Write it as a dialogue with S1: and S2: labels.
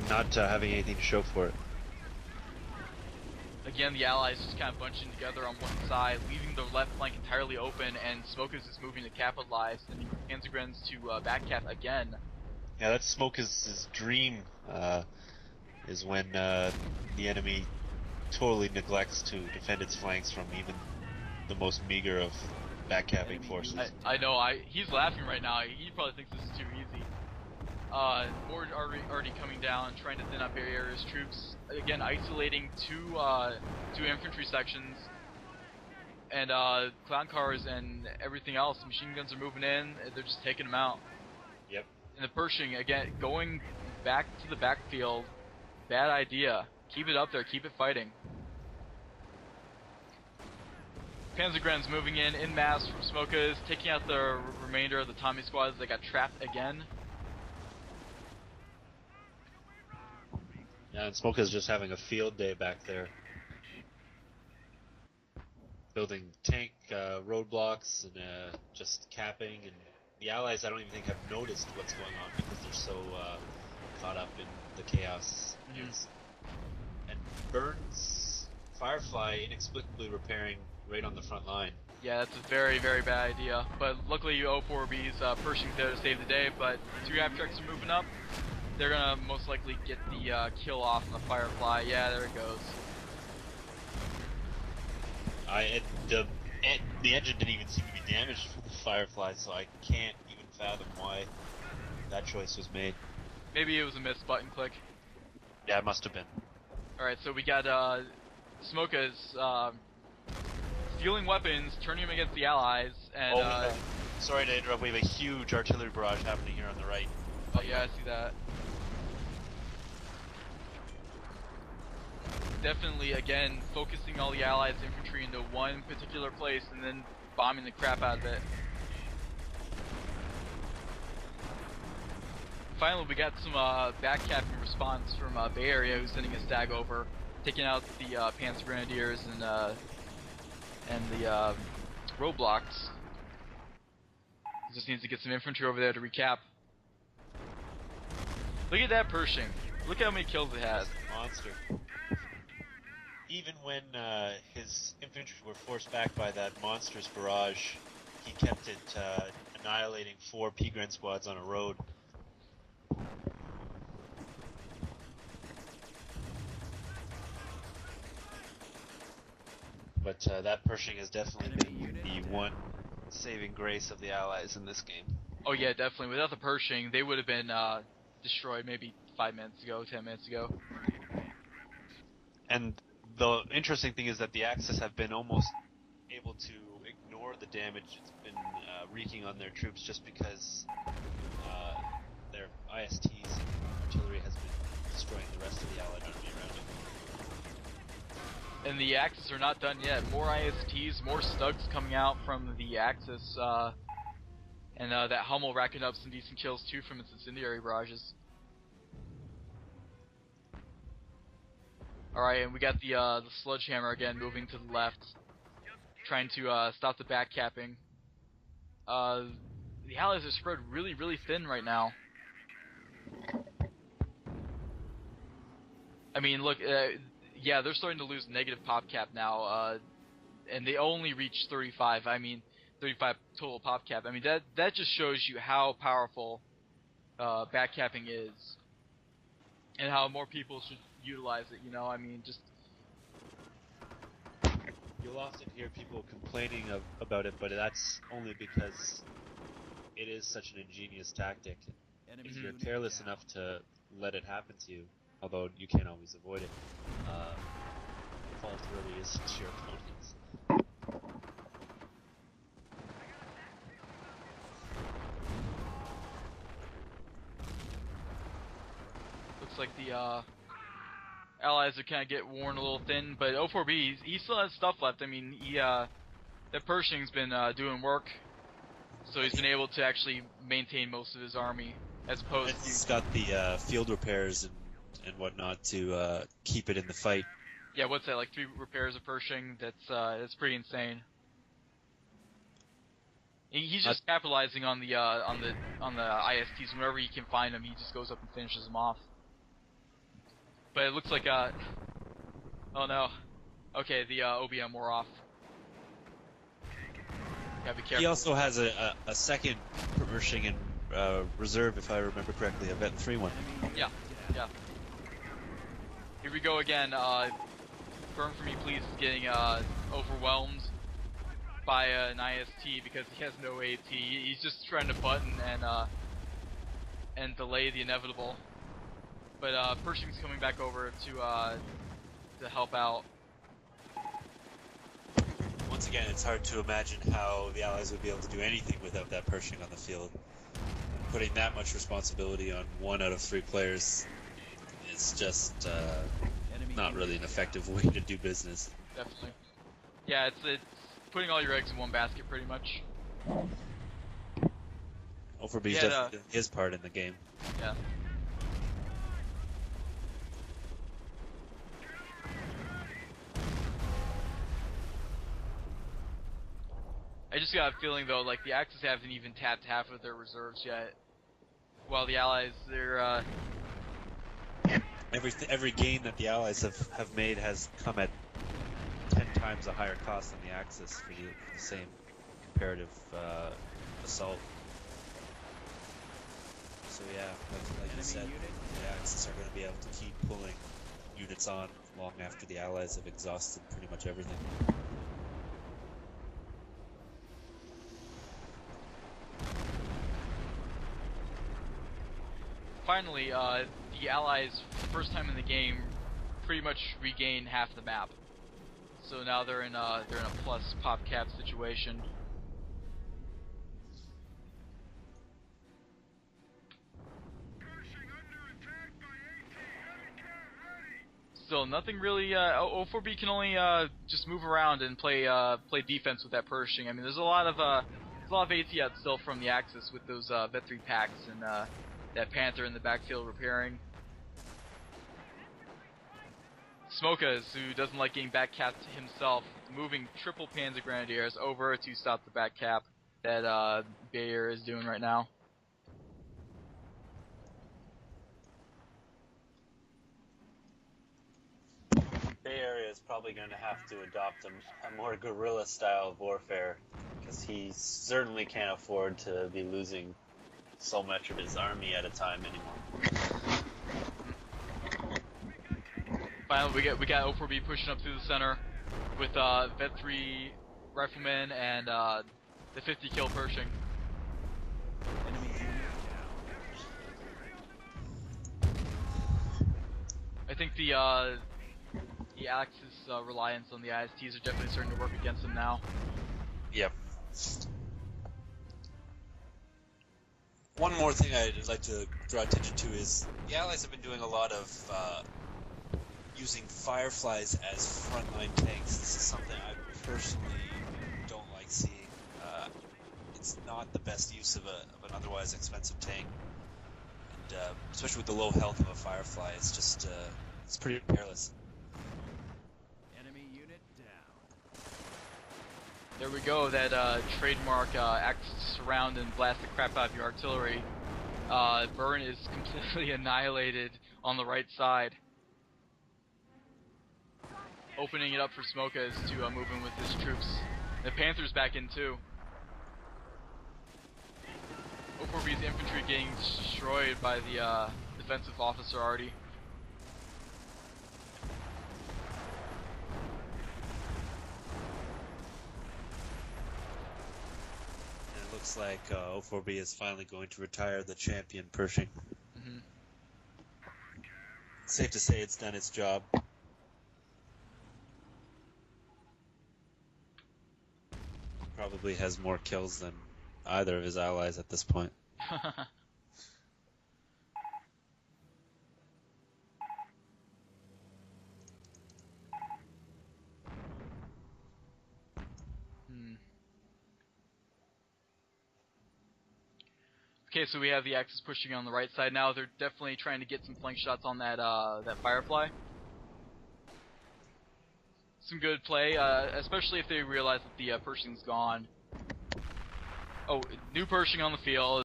S1: and not having anything to show for it.
S2: Again, the Allies just kind of bunching together on one side, leaving the left flank entirely open, and Smokers is moving to capitalize, and Panzergrens to backcap again.
S1: Yeah, that's Smoker's dream, is when the enemy totally neglects to defend its flanks from even the most meager of backcapping forces.
S2: I know, he's laughing right now. He probably thinks this is too easy. More already coming down, trying to thin out barriers. Troops again isolating two infantry sections, and clown cars and everything else. Machine guns are moving in. They're just taking them out.
S1: Yep.
S2: And the Pershing again going back to the backfield. Bad idea. Keep it up there. Keep it fighting. Panzergrens moving in mass from Smokas, taking out the remainder of the Tommy squads that got trapped again.
S1: Yeah, and Smoker's just having a field day back there. Building tank roadblocks and just capping, and the Allies I don't even think have noticed what's going on because they're so caught up in the chaos. And Burns Firefly inexplicably repairing right on the front line.
S2: Yeah, that's a very, very bad idea. But luckily, O4B's Pershing's there to save the day. But two abstracts are moving up. They're gonna most likely get the kill off on the Firefly. Yeah, there it goes.
S1: The engine didn't even seem to be damaged from the Firefly, so I can't even fathom why that choice was made.
S2: Maybe it was a missed button click.
S1: Yeah, it must have been.
S2: Alright, so we got Smokas stealing weapons, turning them against the Allies, and
S1: sorry to interrupt, we have a huge artillery barrage happening here on the right.
S2: Oh yeah, I see that. Definitely, again, focusing all the Allies' infantry into one particular place and then bombing the crap out of it. Finally, we got some backcapping response from Bay Area, who's sending a stag over, taking out the Panzer Grenadiers and the roadblocks. Just needs to get some infantry over there to recap. Look at that Pershing. Look how many kills it has.
S1: Monster. Even when his infantry were forced back by that monstrous barrage, he kept it annihilating 4 P-Gren squads on a road. But that Pershing has definitely been the one saving grace of the Allies in this game.
S2: Oh yeah, definitely. Without the Pershing, they would have been destroyed maybe 5 minutes ago, 10 minutes ago.
S1: And the interesting thing is that the Axis have been almost able to ignore the damage it's been wreaking on their troops just because their ISTs and artillery has been destroying the rest of the Allied army around it.
S2: And the Axis are not done yet. More ISTs, more Stugs coming out from the Axis, and that Hummel racking up some decent kills too from its incendiary barrages. Alright, and we got the Sledgehammer again moving to the left, trying to stop the backcapping. The Allies are spread really, really thin right now. I mean, look, yeah, they're starting to lose negative pop cap now, and they only reach 35. I mean, 35 total pop cap. I mean, that just shows you how powerful backcapping is, and how more people should utilize it. You know, I mean, just.
S1: You'll often hear people complaining about it, but that's only because it is such an ingenious tactic. If you're careless enough to let it happen to you, although you can't always avoid it, the fault really is to your opponents.
S2: Looks like the Allies are kind of get worn a little thin, but O4B, he still has stuff left. I mean, that Pershing's been doing work, so he's been able to actually maintain most of his army, as opposed to...
S1: He's got the field repairs and whatnot to keep it in the fight.
S2: Yeah, what's that, like 3 repairs of Pershing? That's pretty insane. He's just capitalizing on the ISTs. Whenever he can find them, he just goes up and finishes them off. But it looks like oh no. Okay, the OBM wore off. Gotta be careful.
S1: He also has a second Pershing in reserve, if I remember correctly, a Vet 3 one.
S2: Yeah. Here we go again. Burn for me, please. Is getting overwhelmed by an IST because he has no AT. He's just trying to button and delay the inevitable. But Pershing's coming back over to help out.
S1: Once again, it's hard to imagine how the Allies would be able to do anything without that Pershing on the field. Putting that much responsibility on 1 out of 3 players is just not really an effective way to do business.
S2: Definitely. Yeah, it's putting all your eggs in one basket, pretty much.
S1: Overby's definitely doing his part in the game.
S2: Yeah. I just got a feeling though, like the Axis haven't even tapped half of their reserves yet, while the Allies, they're
S1: every gain that the Allies have made has come at 10 times a higher cost than the Axis for the same comparative assault. So yeah, like you said, the Axis are going to be able to keep pulling units on long after the Allies have exhausted pretty much everything.
S2: finally, the Allies, for the first time in the game, pretty much regain half the map. So now they're in a plus pop cap situation. Still, nothing really. O4B can only just move around and play defense with that Pershing. I mean, there's a lot of AT out still from the Axis with those Vet 3 packs and that Panther in the backfield repairing. Smokas, who doesn't like getting back capped himself, moving triple Panzer Grenadiers over to stop the back cap that Bayer is doing right now.
S1: Bay Area is probably going to have to adopt a more guerrilla style of warfare, because he certainly can't afford to be losing so much of his army at a time anymore.
S2: Finally, we got O4B pushing up through the center with Vet 3 riflemen and the 50 kill Pershing. I think the Axis reliance on the ISTs are definitely starting to work against them now.
S1: Yep. One more thing I'd like to draw attention to is the Allies have been doing a lot of using Fireflies as frontline tanks. This is something I personally don't like seeing. It's not the best use of an otherwise expensive tank, and especially with the low health of a Firefly, it's just it's pretty careless.
S3: Enemy unit down.
S2: There we go, that trademark Axis surround and blast the crap out of your artillery. Burn is completely annihilated on the right side. Opening it up for Smokas to move in with his troops. The Panther's back in too. O4B's infantry getting destroyed by the defensive officer already.
S1: It looks like O4B is finally going to retire the champion Pershing.
S2: Mm-hmm.
S1: Safe to say it's done its job. Probably has more kills than either of his allies at this point.
S2: Okay, so we have the Axis pushing on the right side now. They're definitely trying to get some flank shots on that that Firefly. Some good play, especially if they realize that the Pershing's gone. Oh, new Pershing on the field.